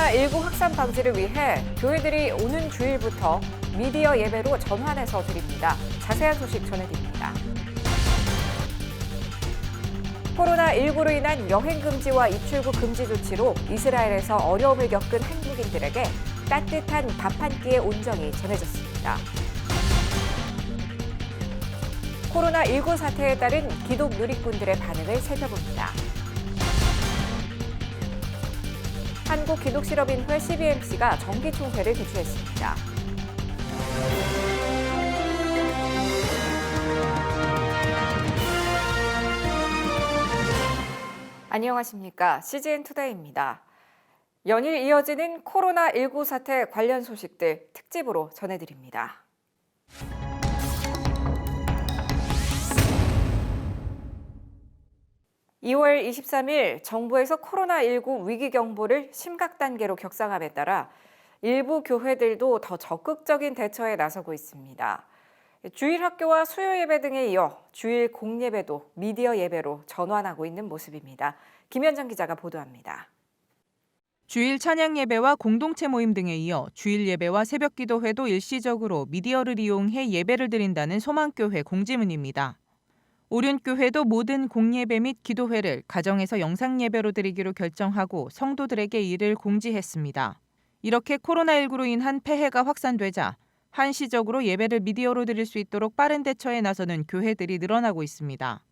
코로나19 확산 방지를 위해 교회들이 오는 주일부터 미디어 예배로 전환해서 드립니다. 자세한 소식 전해드립니다. 코로나19로 인한 여행 금지와 입출국 금지 조치로 이스라엘에서 어려움을 겪은 한국인들에게 따뜻한 밥 한 끼의 온정이 전해졌습니다. 코로나19 사태에 따른 기독 누리꾼들의 반응을 살펴봅니다. 한국기독실업인회 CBMC가 정기총회를 개최했습니다. 안녕하십니까. CGN투데이입니다. 연일 이어지는 코로나19 사태 관련 소식들 특집으로 전해드립니다. 2월 23일 정부에서 코로나19 위기 경보를 심각 단계로 격상함에 따라 일부 교회들도 더 적극적인 대처에 나서고 있습니다. 주일 학교와 수요 예배 등에 이어 주일 공예배도 미디어 예배로 전환하고 있는 모습입니다. 김현정 기자가 보도합니다. 주일 찬양 예배와 공동체 모임 등에 이어 주일 예배와 새벽 기도회도 일시적으로 미디어를 이용해 예배를 드린다는 소망교회 공지문입니다. 오륜교회도 모든 공예배 및 기도회를 가정에서 영상 예배로 드리기로 결정하고 성도들에게 이를 공지했습니다. 이렇게 코로나19로 인한 폐해가 확산되자 한시적으로 예배를 미디어로 드릴 수 있도록 빠른 대처에 나서는 교회들이 늘어나고 있습니다.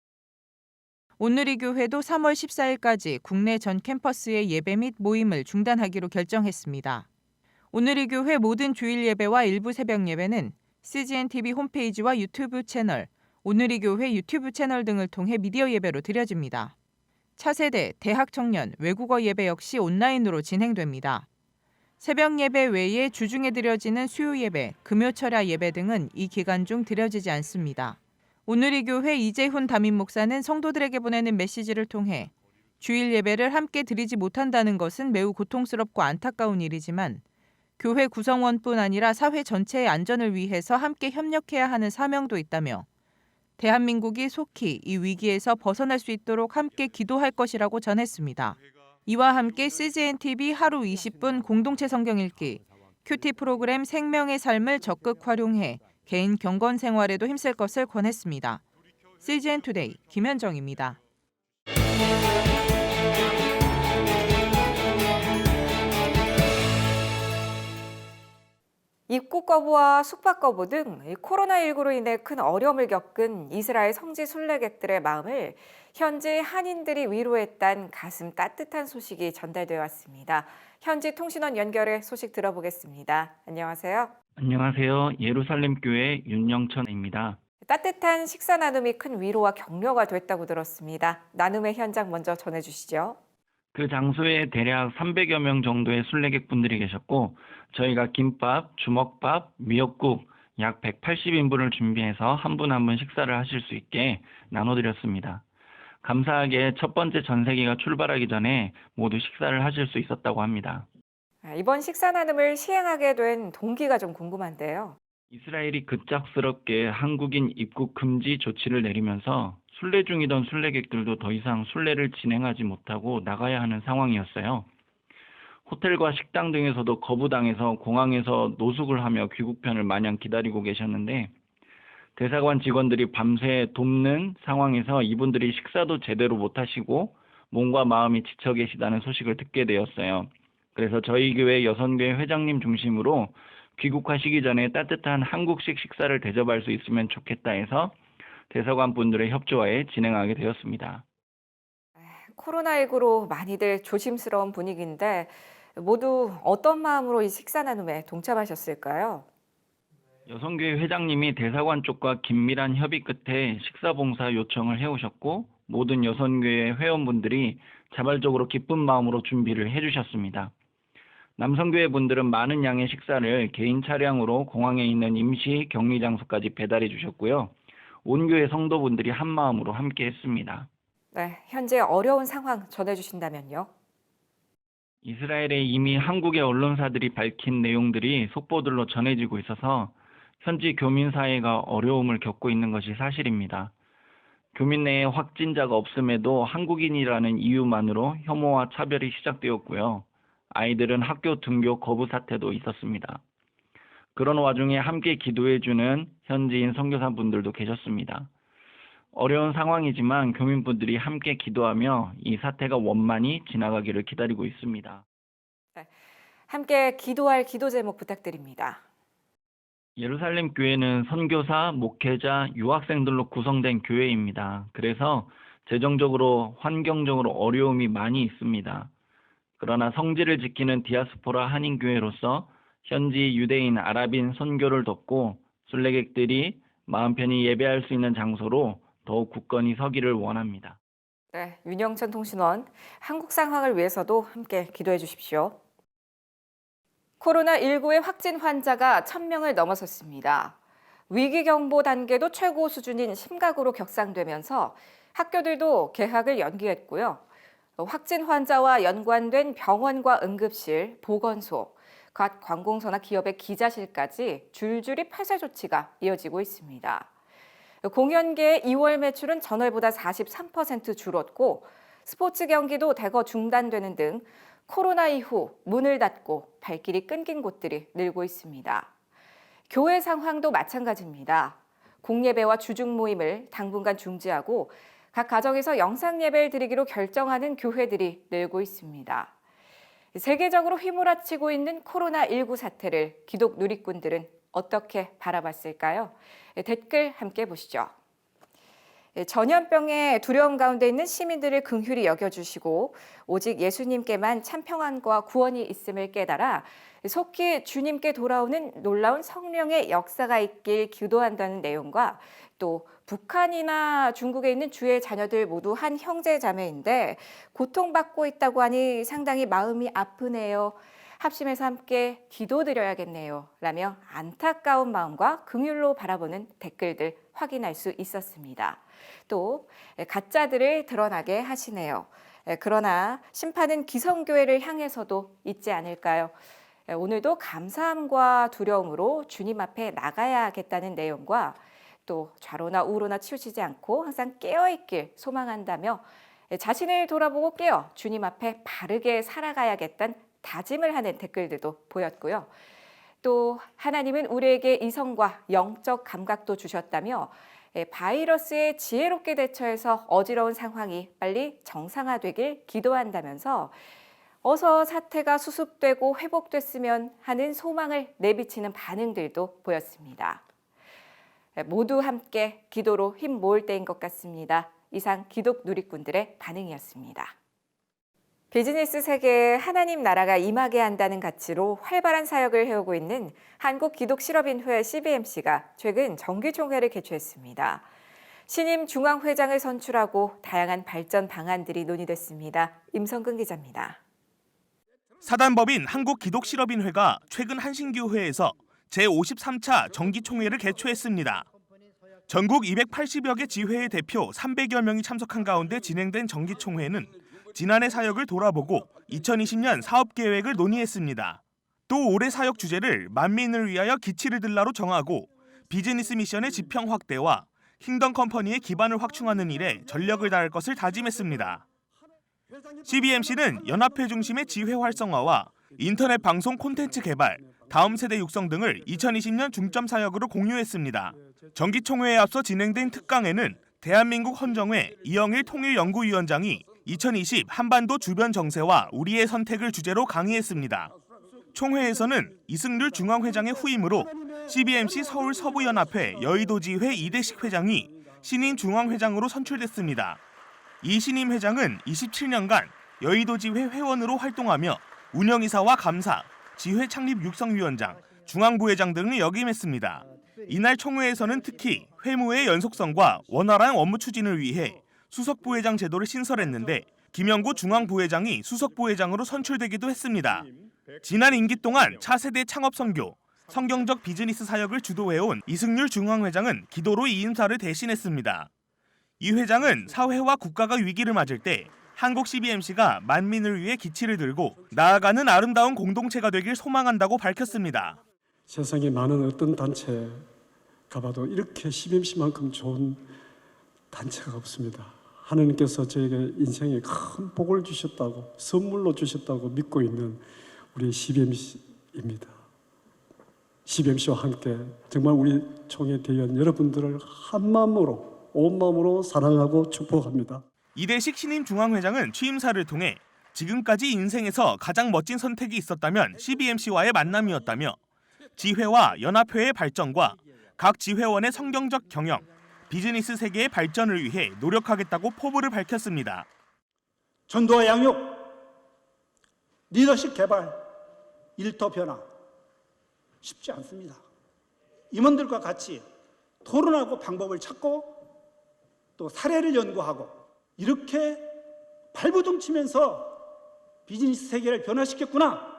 온누리 교회도 3월 14일까지 국내 전 캠퍼스의 예배 및 모임을 중단하기로 결정했습니다. 온누리 교회 모든 주일 예배와 일부 새벽 예배는 CGNTV 홈페이지와 유튜브 채널, 온누리 교회 유튜브 채널 등을 통해 미디어 예배로 드려집니다. 차세대, 대학 청년, 외국어 예배 역시 온라인으로 진행됩니다. 새벽 예배 외에 주중에 드려지는 수요 예배, 금요 철야 예배 등은 이 기간 중 드려지지 않습니다. 온누리 교회 이재훈 담임 목사는 성도들에게 보내는 메시지를 통해 주일 예배를 함께 드리지 못한다는 것은 매우 고통스럽고 안타까운 일이지만 교회 구성원뿐 아니라 사회 전체의 안전을 위해서 함께 협력해야 하는 사명도 있다며 대한민국이 속히 이 위기에서 벗어날 수 있도록 함께 기도할 것이라고 전했습니다. 이와 함께 CGNTV 하루 20분 공동체 성경 읽기, 큐티 프로그램 생명의 삶을 적극 활용해 개인 경건 생활에도 힘쓸 것을 권했습니다. CGN투데이 김현정입니다. 입국 거부와 숙박 거부 등 코로나19로 인해 큰 어려움을 겪은 이스라엘 성지 순례객들의 마음을 현지 한인들이 위로했다는 가슴 따뜻한 소식이 전달되어 왔습니다. 현지 통신원 연결해 소식 들어보겠습니다. 안녕하세요. 안녕하세요. 예루살렘 교회 윤영천입니다. 따뜻한 식사 나눔이 큰 위로와 격려가 됐다고 들었습니다. 나눔의 현장 먼저 전해주시죠. 그 장소에 대략 300여 명 정도의 순례객분들이 계셨고 저희가 김밥, 주먹밥, 미역국 약 180인분을 준비해서 한 분 한 분 식사를 하실 수 있게 나눠드렸습니다. 감사하게 첫 번째 전세기가 출발하기 전에 모두 식사를 하실 수 있었다고 합니다. 이번 식사 나눔을 시행하게 된 동기가 좀 궁금한데요. 이스라엘이 급작스럽게 한국인 입국 금지 조치를 내리면서 순례 중이던 순례객들도 더 이상 순례를 진행하지 못하고 나가야 하는 상황이었어요. 호텔과 식당 등에서도 거부당해서 공항에서 노숙을 하며 귀국편을 마냥 기다리고 계셨는데 대사관 직원들이 밤새 돕는 상황에서 이분들이 식사도 제대로 못하시고 몸과 마음이 지쳐 계시다는 소식을 듣게 되었어요. 그래서 저희 교회 여선교회 회장님 중심으로 귀국하시기 전에 따뜻한 한국식 식사를 대접할 수 있으면 좋겠다 해서 대사관 분들의 협조하에 진행하게 되었습니다. 코로나19로 많이들 조심스러운 분위기인데 모두 어떤 마음으로 이 식사 나눔에 동참하셨을까요? 여선교회 회장님이 대사관 쪽과 긴밀한 협의 끝에 식사봉사 요청을 해오셨고 모든 여선교회 회원분들이 자발적으로 기쁜 마음으로 준비를 해주셨습니다. 남성교회 분들은 많은 양의 식사를 개인 차량으로 공항에 있는 임시 격리 장소까지 배달해 주셨고요. 온 교회 성도분들이 한 마음으로 함께 했습니다. 네, 현재 어려운 상황 전해주신다면요. 이스라엘에 이미 한국의 언론사들이 밝힌 내용들이 속보들로 전해지고 있어서 현지 교민 사회가 어려움을 겪고 있는 것이 사실입니다. 교민 내에 확진자가 없음에도 한국인이라는 이유만으로 혐오와 차별이 시작되었고요. 아이들은 학교 등교 거부 사태도 있었습니다. 그런 와중에 함께 기도해주는 현지인 선교사분들도 계셨습니다. 어려운 상황이지만 교민분들이 함께 기도하며 이 사태가 원만히 지나가기를 기다리고 있습니다. 함께 기도할 기도 제목 부탁드립니다. 예루살렘 교회는 선교사, 목회자, 유학생들로 구성된 교회입니다. 그래서 재정적으로, 환경적으로 어려움이 많이 있습니다. 그러나 성질을 지키는 디아스포라 한인교회로서 현지 유대인, 아랍인 선교를 돕고 순례객들이 마음 편히 예배할 수 있는 장소로 더욱 굳건히 서기를 원합니다. 네, 윤영천 통신원, 한국 상황을 위해서도 함께 기도해 주십시오. 코로나19의 확진 환자가 1,000명을 넘어섰습니다. 위기경보 단계도 최고 수준인 심각으로 격상되면서 학교들도 개학을 연기했고요. 확진 환자와 연관된 병원과 응급실, 보건소, 각 관공서나 기업의 기자실까지 줄줄이 폐쇄 조치가 이어지고 있습니다. 공연계의 2월 매출은 전월보다 43% 줄었고 스포츠 경기도 대거 중단되는 등 코로나 이후 문을 닫고 발길이 끊긴 곳들이 늘고 있습니다. 교회 상황도 마찬가지입니다. 공예배와 주중 모임을 당분간 중지하고 각 가정에서 영상 예배를 드리기로 결정하는 교회들이 늘고 있습니다. 세계적으로 휘몰아치고 있는 코로나19 사태를 기독 누리꾼들은 어떻게 바라봤을까요? 댓글 함께 보시죠. 전염병의 두려움 가운데 있는 시민들을 긍휼히 여겨주시고 오직 예수님께만 참 평안과 구원이 있음을 깨달아 속히 주님께 돌아오는 놀라운 성령의 역사가 있길 기도한다는 내용과 또 북한이나 중국에 있는 주의 자녀들 모두 한 형제 자매인데 고통받고 있다고 하니 상당히 마음이 아프네요. 합심해서 함께 기도드려야겠네요. 라며 안타까운 마음과 긍휼로 바라보는 댓글들 확인할 수 있었습니다. 또 가짜들을 드러나게 하시네요. 그러나 심판은 기성교회를 향해서도 있지 않을까요? 오늘도 감사함과 두려움으로 주님 앞에 나가야겠다는 내용과 또 좌로나 우로나 치우치지 않고 항상 깨어있길 소망한다며 자신을 돌아보고 깨어 주님 앞에 바르게 살아가야겠다는 다짐을 하는 댓글들도 보였고요. 또 하나님은 우리에게 이성과 영적 감각도 주셨다며 바이러스에 지혜롭게 대처해서 어지러운 상황이 빨리 정상화되길 기도한다면서 어서 사태가 수습되고 회복됐으면 하는 소망을 내비치는 반응들도 보였습니다. 모두 함께 기도로 힘 모을 때인 것 같습니다. 이상 기독 누리꾼들의 반응이었습니다. 비즈니스 세계에 하나님 나라가 임하게 한다는 가치로 활발한 사역을 해오고 있는 한국기독실업인회 CBMC가 최근 정기총회를 개최했습니다. 신임 중앙회장을 선출하고 다양한 발전 방안들이 논의됐습니다. 임성근 기자입니다. 사단법인 한국기독실업인회가 최근 한신교회에서 제53차 정기총회를 개최했습니다. 전국 280여 개 지회의 대표 300여 명이 참석한 가운데 진행된 정기총회는 지난해 사역을 돌아보고 2020년 사업계획을 논의했습니다. 또 올해 사역 주제를 만민을 위하여 기치를 들라로 정하고 비즈니스 미션의 지평 확대와 킹덤 컴퍼니의 기반을 확충하는 일에 전력을 다할 것을 다짐했습니다. CBMC는 연합회 중심의 지회 활성화와 인터넷 방송 콘텐츠 개발, 다음 세대 육성 등을 2020년 중점 사역으로 공유했습니다. 정기총회에 앞서 진행된 특강에는 대한민국 헌정회 이영일 통일연구위원장이 2020 한반도 주변 정세와 우리의 선택을 주제로 강의했습니다. 총회에서는 이승률 중앙회장의 후임으로 CBMC 서울 서부연합회 여의도지회 이대식 회장이 신임 중앙회장으로 선출됐습니다. 이 신임 회장은 27년간 여의도지회 회원으로 활동하며 운영이사와 감사, 지회 창립 육성위원장, 중앙부회장 등을 역임했습니다. 이날 총회에서는 특히 회무의 연속성과 원활한 업무 추진을 위해 수석부회장 제도를 신설했는데 김영구 중앙부회장이 수석부회장으로 선출되기도 했습니다. 지난 임기 동안 차세대 창업선교, 성경적 비즈니스 사역을 주도해온 이승률 중앙회장은 기도로 이 인사를 대신했습니다. 이 회장은 사회와 국가가 위기를 맞을 때 한국 CBMC가 만민을 위해 기치를 들고 나아가는 아름다운 공동체가 되길 소망한다고 밝혔습니다. 세상에 많은 어떤 단체 가봐도 이렇게 CBMC만큼 좋은 단체가 없습니다. 하나님께서 저에게 인생에 큰 복을 주셨다고 선물로 주셨다고 믿고 있는 우리 CBMC입니다. CBMC와 함께 정말 우리 총회 대의원 여러분들을 한 마음으로 온 마음으로 사랑하고 축복합니다. 이대식 신임 중앙회장은 취임사를 통해 지금까지 인생에서 가장 멋진 선택이 있었다면 CBMC와의 만남이었다며 지회와 연합회의 발전과 각 지회원의 성경적 경영, 비즈니스 세계의 발전을 위해 노력하겠다고 포부를 밝혔습니다. 전도와 양육, 리더십 개발, 일터 변화 쉽지 않습니다. 임원들과 같이 토론하고 방법을 찾고 또 사례를 연구하고 이렇게 발버둥 치면서 비즈니스 세계를 변화시켰구나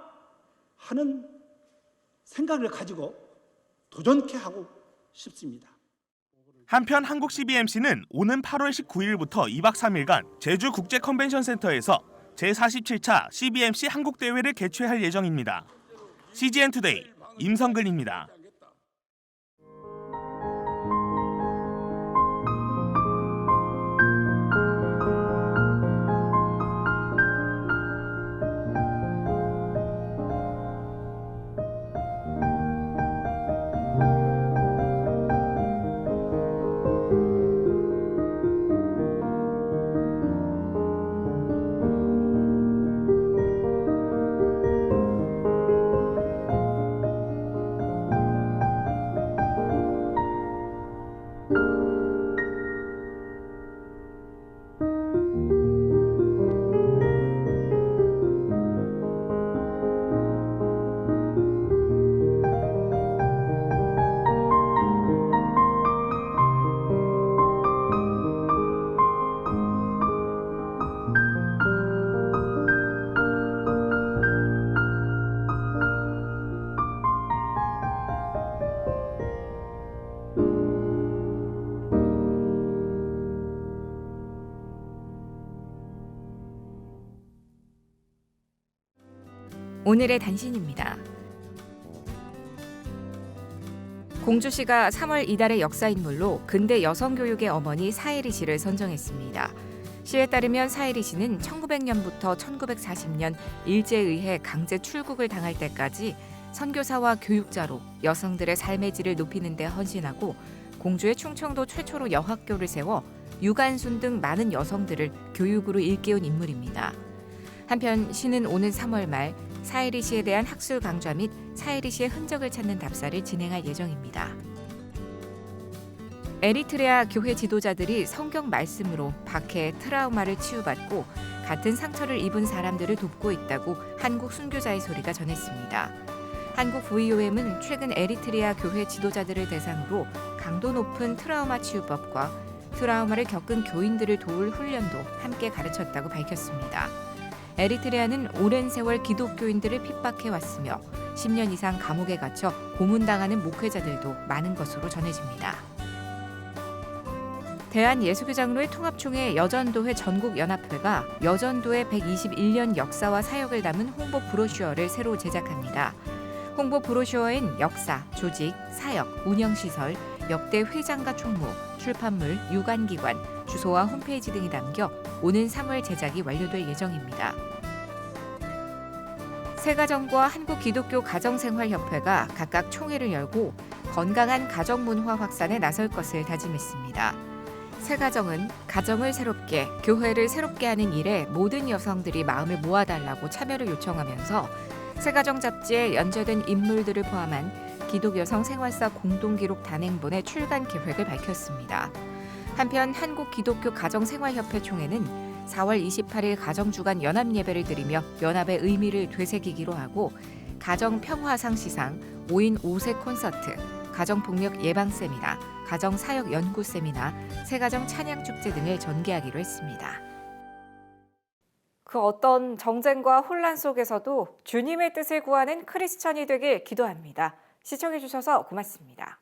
하는 생각을 가지고 도전케 하고 싶습니다. 한편 한국 CBMC는 오는 8월 19일부터 2박 3일간 제주 국제 컨벤션 센터에서 제47차 CBMC 한국 대회를 개최할 예정입니다. CGN 투데이 임성근입니다. 오늘의 단신입니다. 공주시가 3월 이달의 역사인물로 근대 여성교육의 어머니 사혜리 씨를 선정했습니다. 시에 따르면 사혜리 씨는 1900년부터 1940년 일제에 의해 강제 출국을 당할 때까지 선교사와 교육자로 여성들의 삶의 질을 높이는 데 헌신하고 공주의 충청도 최초로 여학교를 세워 유관순 등 많은 여성들을 교육으로 일깨운 인물입니다. 한편 시는 오는 3월 말 사혜리 씨에 대한 학술 강좌 및 사혜리 씨의 흔적을 찾는 답사를 진행할 예정입니다. 에리트레아 교회 지도자들이 성경 말씀으로 박해의 트라우마를 치유받고 같은 상처를 입은 사람들을 돕고 있다고 한국 순교자의 소리가 전했습니다. 한국 VOM은 최근 에리트레아 교회 지도자들을 대상으로 강도 높은 트라우마 치유법과 트라우마를 겪은 교인들을 도울 훈련도 함께 가르쳤다고 밝혔습니다. 에리트레아는 오랜 세월 기독교인들을 핍박해왔으며 10년 이상 감옥에 갇혀 고문당하는 목회자들도 많은 것으로 전해집니다. 대한예수교장로회 통합총회 여전도회 전국연합회가 여전도의 121년 역사와 사역을 담은 홍보 브로슈어를 새로 제작합니다. 홍보 브로슈어엔 역사, 조직, 사역, 운영시설, 역대 회장과 총무, 출판물, 유관기관, 주소와 홈페이지 등이 담겨 오는 3월 제작이 완료될 예정입니다. 새가정과 한국기독교가정생활협회가 각각 총회를 열고 건강한 가정문화 확산에 나설 것을 다짐했습니다. 새가정은 가정을 새롭게, 교회를 새롭게 하는 일에 모든 여성들이 마음을 모아달라고 참여를 요청하면서 새가정 잡지에 연재된 인물들을 포함한 기독여성 생활사 공동기록 단행본의 출간 계획을 밝혔습니다. 한편 한국기독교가정생활협회 총회는 4월 28일 가정주간 연합예배를 드리며 연합의 의미를 되새기기로 하고 가정평화상 시상, 5인 5세 콘서트, 가정폭력 예방 세미나, 가정사역 연구 세미나, 새가정 찬양축제 등을 전개하기로 했습니다. 그 어떤 정쟁과 혼란 속에서도 주님의 뜻을 구하는 크리스천이 되길 기도합니다. 시청해주셔서 고맙습니다.